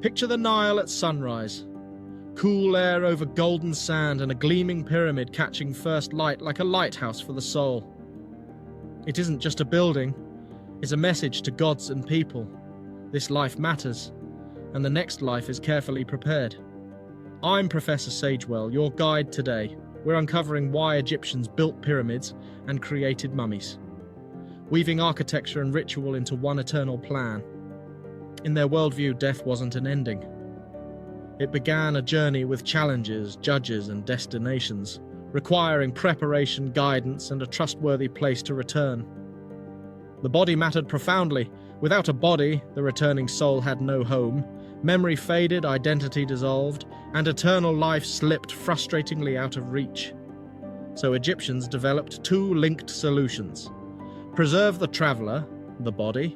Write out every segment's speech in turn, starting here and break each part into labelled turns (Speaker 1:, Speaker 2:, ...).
Speaker 1: Picture the Nile at sunrise. Cool air over golden sand and a gleaming pyramid catching first light like a lighthouse for the soul. It isn't just a building, it's a message to gods and people. This life matters, and the next life is carefully prepared. I'm Professor Sagewell, your guide today. We're uncovering why Egyptians built pyramids and created mummies, weaving architecture and ritual into one eternal plan. In their worldview, death wasn't an ending. It began a journey with challenges, judges, and destinations, requiring preparation, guidance, and a trustworthy place to return. The body mattered profoundly. Without a body, the returning soul had no home. Memory faded, identity dissolved, and eternal life slipped frustratingly out of reach. So Egyptians developed two linked solutions: preserve the traveler, the body,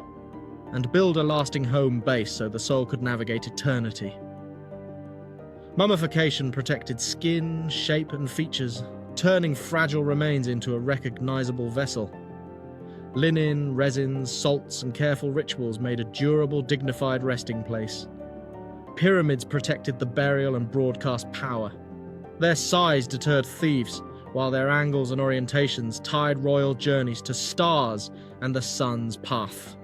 Speaker 1: and build a lasting home base so the soul could navigate eternity. Mummification protected skin, shape, and features, turning fragile remains into a recognizable vessel. Linen, resins, salts, and careful rituals made a durable, dignified resting place. Pyramids protected the burial and broadcast power. Their size deterred thieves, while their angles and orientations tied royal journeys to stars and the sun's path.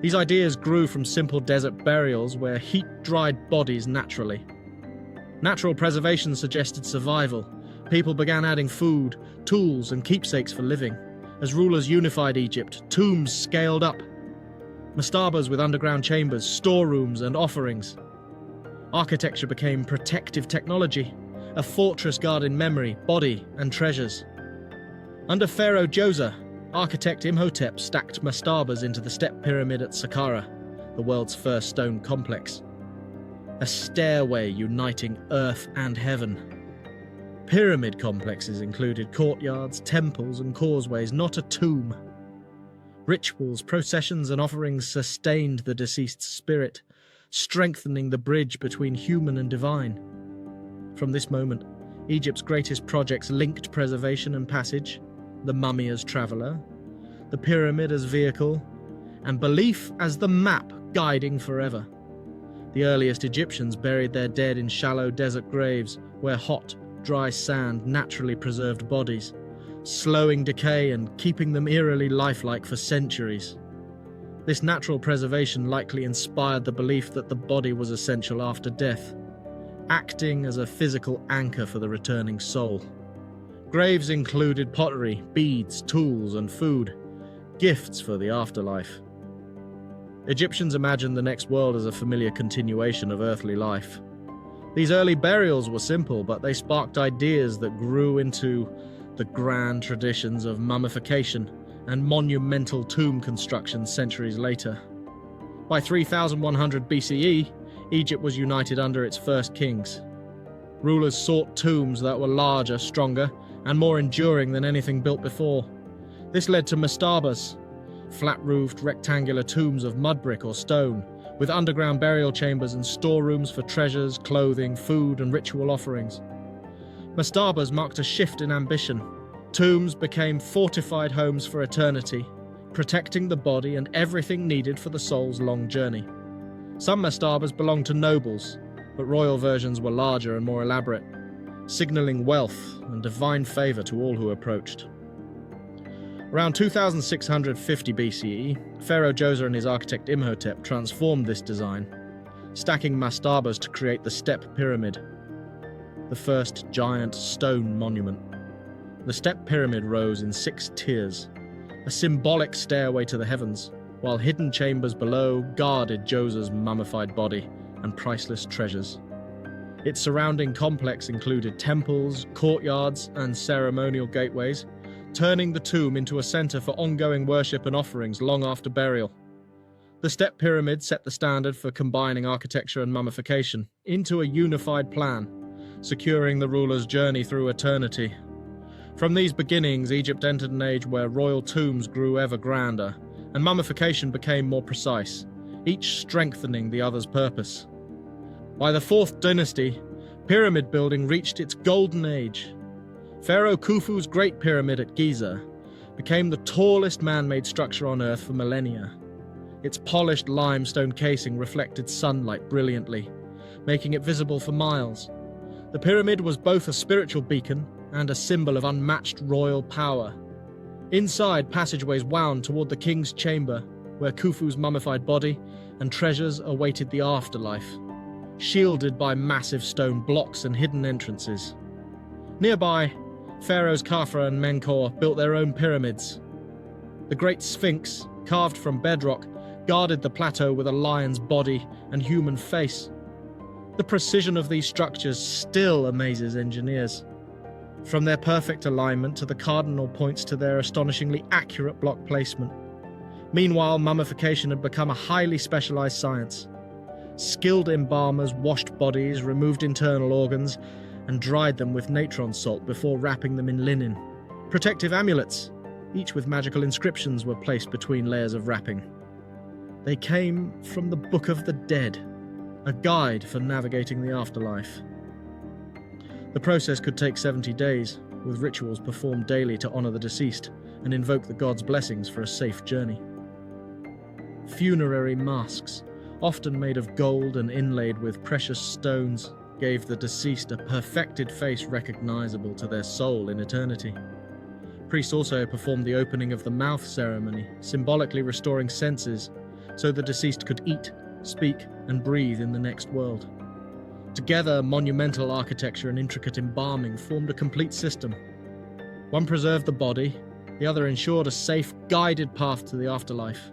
Speaker 1: These ideas grew from simple desert burials where heat dried bodies naturally. Natural preservation suggested survival. People began adding food, tools, and keepsakes for living. As rulers unified Egypt, tombs scaled up. Mastabas with underground chambers, storerooms, and offerings. Architecture became protective technology, a fortress guarding memory, body, and treasures. Under Pharaoh Djoser, architect Imhotep stacked mastabas into the step pyramid at Saqqara, the world's first stone complex. A stairway uniting earth and heaven. Pyramid complexes included courtyards, temples, and causeways, not a tomb. Rituals, processions, and offerings sustained the deceased's spirit, strengthening the bridge between human and divine. From this moment, Egypt's greatest projects linked preservation and passage, the mummy as traveller, the pyramid as vehicle, and belief as the map guiding forever. The earliest Egyptians buried their dead in shallow desert graves where hot, dry sand naturally preserved bodies, slowing decay and keeping them eerily lifelike for centuries. This natural preservation likely inspired the belief that the body was essential after death, acting as a physical anchor for the returning soul. Graves included pottery, beads, tools, and food, gifts for the afterlife. Egyptians imagined the next world as a familiar continuation of earthly life. These early burials were simple, but they sparked ideas that grew into the grand traditions of mummification and monumental tomb construction centuries later. By 3100 BCE, Egypt was united under its first kings. Rulers sought tombs that were larger, stronger, and more enduring than anything built before. This led to mastabas, flat-roofed rectangular tombs of mud brick or stone, with underground burial chambers and storerooms for treasures, clothing, food, and ritual offerings. Mastabas marked a shift in ambition. Tombs became fortified homes for eternity, protecting the body and everything needed for the soul's long journey. Some mastabas belonged to nobles, but royal versions were larger and more elaborate, signaling wealth and divine favor to all who approached. Around 2650 BCE, Pharaoh Djoser and his architect Imhotep transformed this design, stacking mastabas to create the step pyramid, the first giant stone monument. The step pyramid rose in 6 tiers, a symbolic stairway to the heavens, while hidden chambers below guarded Djoser's mummified body and priceless treasures. Its surrounding complex included temples, courtyards, and ceremonial gateways, turning the tomb into a center for ongoing worship and offerings long after burial. The step pyramid set the standard for combining architecture and mummification into a unified plan, securing the ruler's journey through eternity. From these beginnings, Egypt entered an age where royal tombs grew ever grander, and mummification became more precise, each strengthening the other's purpose. By the 4th dynasty, pyramid building reached its golden age. Pharaoh Khufu's Great Pyramid at Giza became the tallest man-made structure on Earth for millennia. Its polished limestone casing reflected sunlight brilliantly, making it visible for miles. The pyramid was both a spiritual beacon and a symbol of unmatched royal power. Inside, passageways wound toward the king's chamber, where Khufu's mummified body and treasures awaited the afterlife, shielded by massive stone blocks and hidden entrances. Nearby, pharaohs Khafra and Menkaure built their own pyramids. The Great Sphinx, carved from bedrock, guarded the plateau with a lion's body and human face. The precision of these structures still amazes engineers. From their perfect alignment to the cardinal points to their astonishingly accurate block placement. Meanwhile, mummification had become a highly specialized science. Skilled embalmers washed bodies, removed internal organs, and dried them with natron salt before wrapping them in linen. Protective amulets, each with magical inscriptions, were placed between layers of wrapping. They came from the Book of the Dead, a guide for navigating the afterlife. The process could take 70 days, with rituals performed daily to honor the deceased and invoke the gods' blessings for a safe journey. Funerary masks, often made of gold and inlaid with precious stones, gave the deceased a perfected face recognizable to their soul in eternity. Priests also performed the opening of the mouth ceremony, symbolically restoring senses, so the deceased could eat, speak, and breathe in the next world. Together, monumental architecture and intricate embalming formed a complete system. One preserved the body, the other ensured a safe, guided path to the afterlife.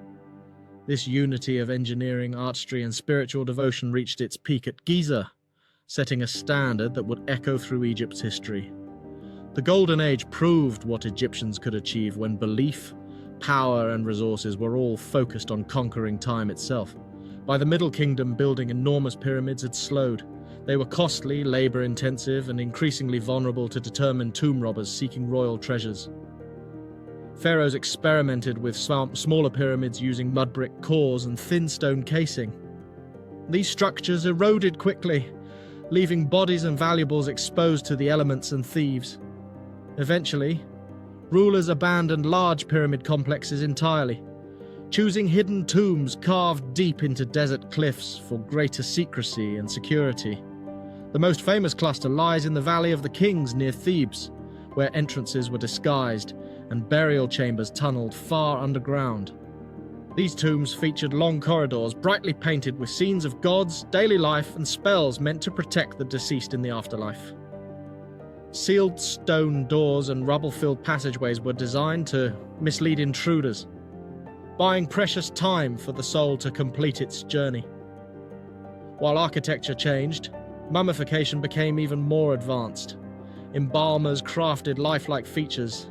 Speaker 1: This unity of engineering, artistry, and spiritual devotion reached its peak at Giza, setting a standard that would echo through Egypt's history. The Golden Age proved what Egyptians could achieve when belief, power, and resources were all focused on conquering time itself. By the Middle Kingdom, building enormous pyramids had slowed. They were costly, labor-intensive, and increasingly vulnerable to determined tomb robbers seeking royal treasures. Pharaohs experimented with smaller pyramids using mud brick cores and thin stone casing. These structures eroded quickly, leaving bodies and valuables exposed to the elements and thieves. Eventually, rulers abandoned large pyramid complexes entirely, choosing hidden tombs carved deep into desert cliffs for greater secrecy and security. The most famous cluster lies in the Valley of the Kings near Thebes, where entrances were disguised and burial chambers tunneled far underground. These tombs featured long corridors brightly painted with scenes of gods, daily life, and spells meant to protect the deceased in the afterlife. Sealed stone doors and rubble-filled passageways were designed to mislead intruders, buying precious time for the soul to complete its journey. While architecture changed, mummification became even more advanced. Embalmers crafted lifelike features,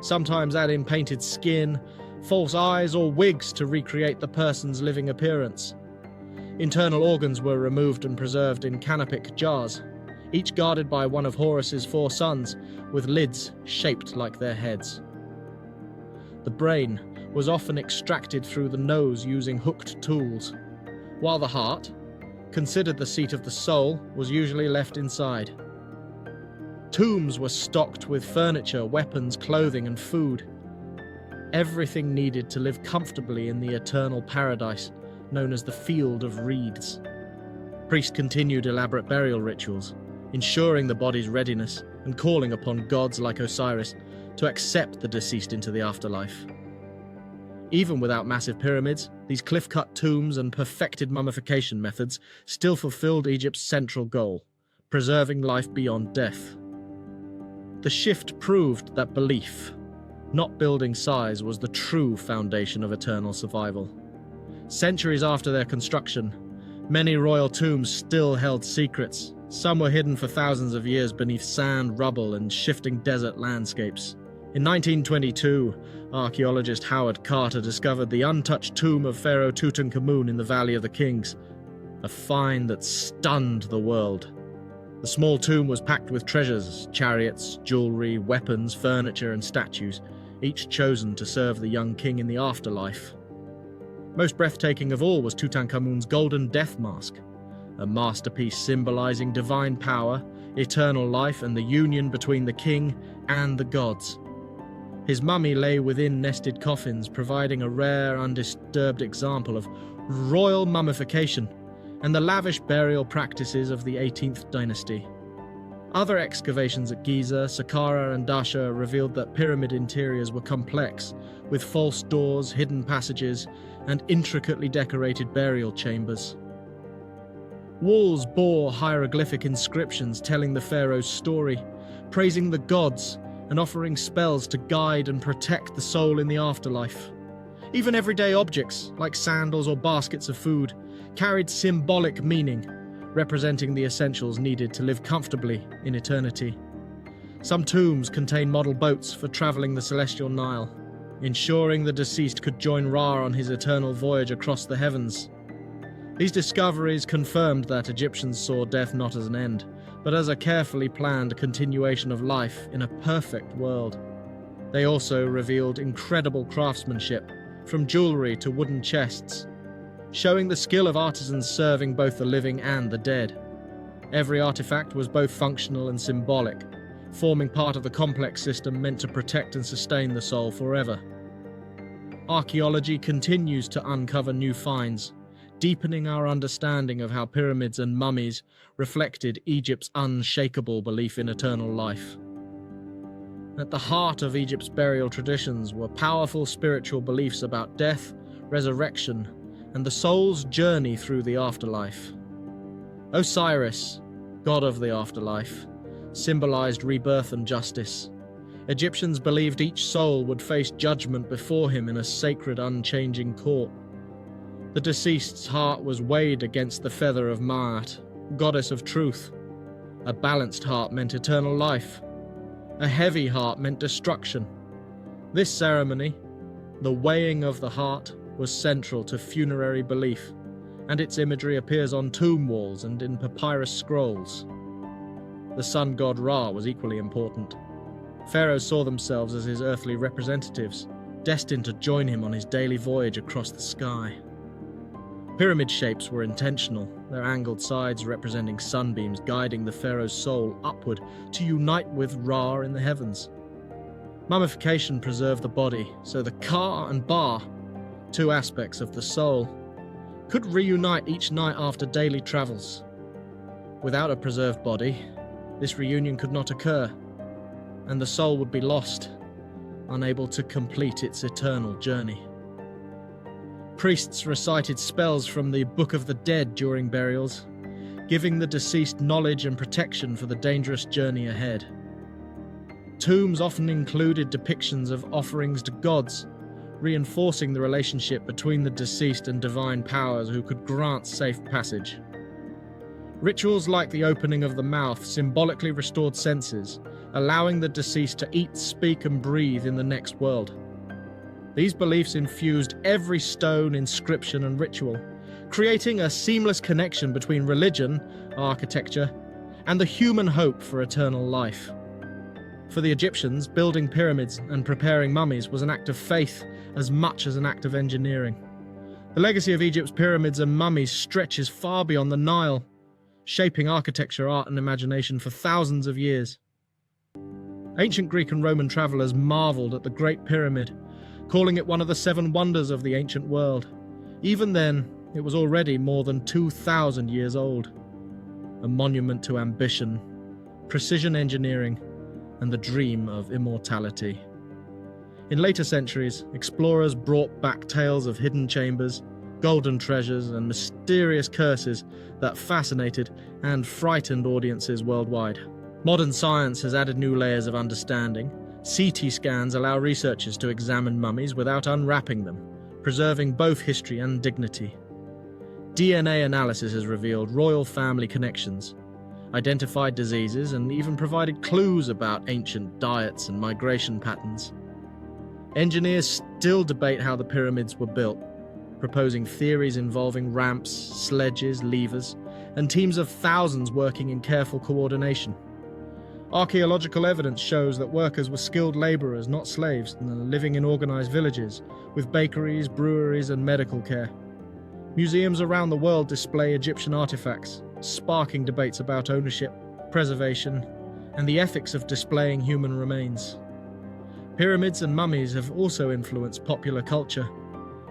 Speaker 1: sometimes adding painted skin, false eyes, or wigs to recreate the person's living appearance. Internal organs were removed and preserved in canopic jars, each guarded by one of Horus's 4 sons, with lids shaped like their heads. The brain was often extracted through the nose using hooked tools, while the heart, considered the seat of the soul, was usually left inside. Tombs were stocked with furniture, weapons, clothing, and food. Everything needed to live comfortably in the eternal paradise, known as the Field of Reeds. Priests continued elaborate burial rituals, ensuring the body's readiness and calling upon gods like Osiris to accept the deceased into the afterlife. Even without massive pyramids, these cliff-cut tombs and perfected mummification methods still fulfilled Egypt's central goal, preserving life beyond death. The shift proved that belief, not building size, was the true foundation of eternal survival. Centuries after their construction, many royal tombs still held secrets. Some were hidden for thousands of years beneath sand, rubble, and shifting desert landscapes. In 1922, archaeologist Howard Carter discovered the untouched tomb of Pharaoh Tutankhamun in the Valley of the Kings, a find that stunned the world. The small tomb was packed with treasures, chariots, jewelry, weapons, furniture, and statues, each chosen to serve the young king in the afterlife. Most breathtaking of all was Tutankhamun's golden death mask, a masterpiece symbolizing divine power, eternal life, and the union between the king and the gods. His mummy lay within nested coffins, providing a rare, undisturbed example of royal mummification and the lavish burial practices of the 18th dynasty. Other excavations at Giza, Saqqara, and Dasha revealed that pyramid interiors were complex, with false doors, hidden passages, and intricately decorated burial chambers. Walls bore hieroglyphic inscriptions telling the pharaoh's story, praising the gods, and offering spells to guide and protect the soul in the afterlife. Even everyday objects, like sandals or baskets of food, carried symbolic meaning, representing the essentials needed to live comfortably in eternity. Some tombs contain model boats for traveling the celestial Nile, ensuring the deceased could join Ra on his eternal voyage across the heavens. These discoveries confirmed that Egyptians saw death not as an end, but as a carefully planned continuation of life in a perfect world. They also revealed incredible craftsmanship, from jewelry to wooden chests, showing the skill of artisans serving both the living and the dead. Every artifact was both functional and symbolic, forming part of the complex system meant to protect and sustain the soul forever. Archaeology continues to uncover new finds, deepening our understanding of how pyramids and mummies reflected Egypt's unshakable belief in eternal life. At the heart of Egypt's burial traditions were powerful spiritual beliefs about death, resurrection, and the soul's journey through the afterlife. Osiris, god of the afterlife, symbolized rebirth and justice. Egyptians believed each soul would face judgment before him in a sacred, unchanging court. The deceased's heart was weighed against the feather of Ma'at, goddess of truth. A balanced heart meant eternal life. A heavy heart meant destruction. This ceremony, the weighing of the heart, was central to funerary belief, and its imagery appears on tomb walls and in papyrus scrolls. The sun god Ra was equally important. Pharaohs saw themselves as his earthly representatives, destined to join him on his daily voyage across the sky. Pyramid shapes were intentional, their angled sides representing sunbeams guiding the pharaoh's soul upward to unite with Ra in the heavens. Mummification preserved the body, so the Ka and Ba, two aspects of the soul, could reunite each night after daily travels. Without a preserved body, this reunion could not occur, and the soul would be lost, unable to complete its eternal journey. Priests recited spells from the Book of the Dead during burials, giving the deceased knowledge and protection for the dangerous journey ahead. Tombs often included depictions of offerings to gods, reinforcing the relationship between the deceased and divine powers who could grant safe passage. Rituals like the opening of the mouth symbolically restored senses, allowing the deceased to eat, speak, and breathe in the next world. These beliefs infused every stone, inscription, and ritual, creating a seamless connection between religion, architecture, and the human hope for eternal life. For the Egyptians, building pyramids and preparing mummies was an act of faith as much as an act of engineering. The legacy of Egypt's pyramids and mummies stretches far beyond the Nile, shaping architecture, art, and imagination for thousands of years. Ancient Greek and Roman travelers marveled at the Great Pyramid, calling it one of the 7 wonders of the ancient world. Even then, it was already more than 2,000 years old. A monument to ambition, precision engineering, and the dream of immortality. In later centuries, explorers brought back tales of hidden chambers, golden treasures, and mysterious curses that fascinated and frightened audiences worldwide. Modern science has added new layers of understanding. CT scans allow researchers to examine mummies without unwrapping them, preserving both history and dignity. DNA analysis has revealed royal family connections, identified diseases, and even provided clues about ancient diets and migration patterns. Engineers still debate how the pyramids were built, proposing theories involving ramps, sledges, levers, and teams of thousands working in careful coordination. Archaeological evidence shows that workers were skilled laborers, not slaves, and living in organized villages, with bakeries, breweries, and medical care. Museums around the world display Egyptian artifacts, sparking debates about ownership, preservation, and the ethics of displaying human remains. Pyramids and mummies have also influenced popular culture,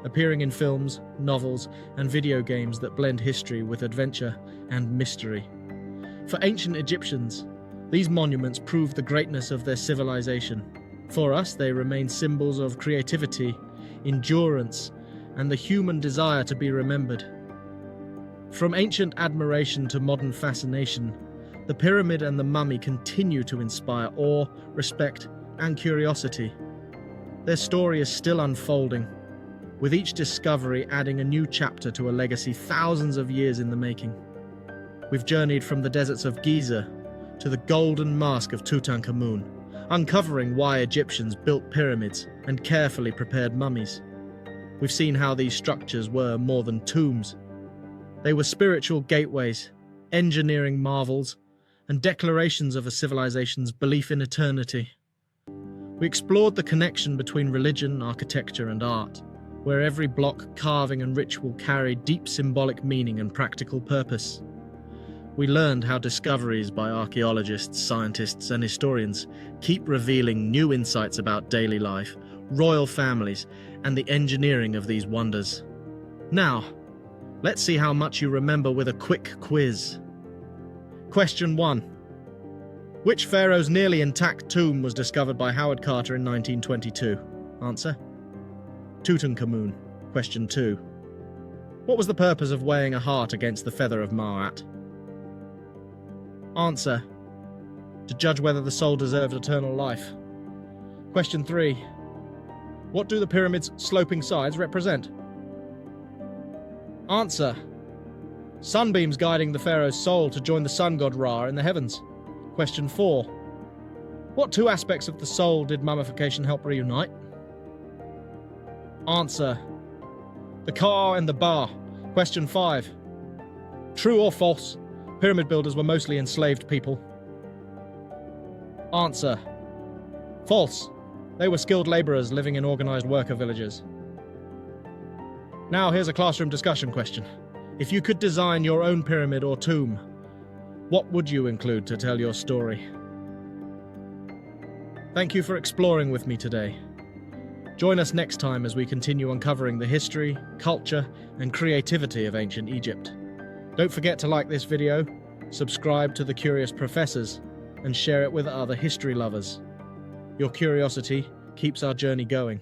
Speaker 1: appearing in films, novels, and video games that blend history with adventure and mystery. For ancient Egyptians, these monuments prove the greatness of their civilization. For us, they remain symbols of creativity, endurance, and the human desire to be remembered. From ancient admiration to modern fascination, the pyramid and the mummy continue to inspire awe, respect, and curiosity. Their story is still unfolding, with each discovery adding a new chapter to a legacy thousands of years in the making. We've journeyed from the deserts of Giza to the golden mask of Tutankhamun, uncovering why Egyptians built pyramids and carefully prepared mummies. We've seen how these structures were more than tombs. They were spiritual gateways, engineering marvels, and declarations of a civilization's belief in eternity. We explored the connection between religion, architecture, and art, where every block, carving, and ritual carried deep symbolic meaning and practical purpose. We learned how discoveries by archaeologists, scientists, and historians keep revealing new insights about daily life, royal families, and the engineering of these wonders. Now, let's see how much you remember with a quick quiz. Question 1. Which pharaoh's nearly intact tomb was discovered by Howard Carter in 1922? Answer: Tutankhamun. Question 2. What was the purpose of weighing a heart against the feather of Ma'at? Answer: to judge whether the soul deserved eternal life. Question 3. What do the pyramid's sloping sides represent? Answer: sunbeams guiding the pharaoh's soul to join the sun god Ra in the heavens. Question 4. What two aspects of the soul did mummification help reunite? Answer: the ka and the ba. Question 5. True or false? Pyramid builders were mostly enslaved people. Answer: false. They were skilled laborers living in organized worker villages. Now here's a classroom discussion question. If you could design your own pyramid or tomb, what would you include to tell your story? Thank you for exploring with me today. Join us next time as we continue uncovering the history, culture, and creativity of ancient Egypt. Don't forget to like this video, subscribe to The Curious Professors, and share it with other history lovers. Your curiosity keeps our journey going.